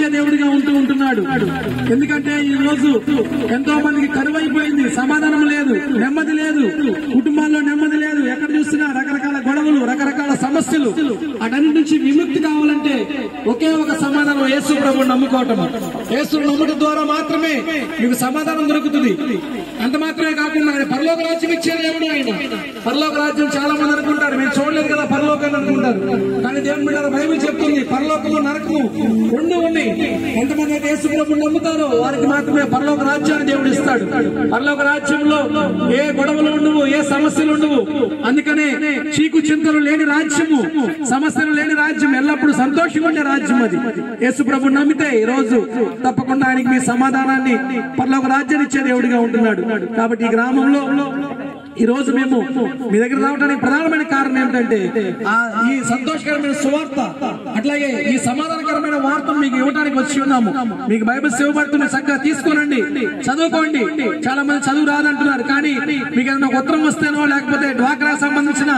ఇచ్చే దేవుడిగా ఉంటున్నాడు. ఎందుకంటే ఈ రోజు ఎంతో మందికి కరువైపోయింది, సమాధానం లేదు, నెమ్మది లేదు, కుటుంబాల్లో నెమ్మది లేదు. ఎక్కడ చూసినా రకరకాల గొడవలు, రకరకాల సమస్యలు. అటన్నిటి నుంచి విముక్తి కావాలంటే ఒకే ఒక సమాధానం, యేసు ప్రభువుని నమ్ముకోవటం. యేసుని నమ్మకం ద్వారా మాత్రమే మీకు సమాధానం దొరుకుతుంది. అంత మాత్రమే కాకుండా ఆయన పరలోక రాజ్యం ఇచ్చే దేవుడు. ఆయన పరలోక రాజ్యం చాలా మంది అనుకుంటారు, మేము చూడలేదు కదా పరలోకాన్ని అనుకుంటారు. కానీ దేవుని బిడ్డల బైబిల్ చెప్తుంది పరలోకము నరకము రెండు ఉన్నాయి. ఎంతమంది అయితే యేసు ప్రభువుని నమ్ముతారో వారికి మాత్రమే పరలోక రాజ్యాన్ని దేవుడు ఇస్తాడు. పరలోక రాజ్యంలో ఏ గొడవలు ఉండవు, ఏ సమస్యలు ఉండవు. అందుకనే చీకు చింతలు లేని రాజ్యము, సమస్యలు లేని రాజ్యం, ఎల్లప్పుడూ సంతోషంగా ఉండే రాజ్యం అది. యేసు ప్రభువుని నమ్మితే ఈ రోజు తప్పకుండా ఆయనకి మీ సమాధానాన్ని, పరలోక రాజ్యాన్ని ఇచ్చే దేవుడిగా ఉంటున్నాడు. కాబట్టి ఈ గ్రామంలో ఈ రోజు మేము మీ దగ్గర రావడానికి ప్రధానమైన కారణం ఏమిటంటే ఈ సంతోషకరమైన సువార్త, అట్లాగే ఈ సమాధానకరమైన వార్తను మీకు ఇవ్వడానికి వచ్చి ఉన్నాము. మీకు బైబిల్ ఇవ్వబడుతుంది, చక్కగా తీసుకోనండి, చదువుకోండి. చాలా మంది చదువు రాదంటున్నారు, కానీ మీకు ఏదైనా ఉత్తరం వస్తేనో లేకపోతే డ్వాక్రా సంబంధించిన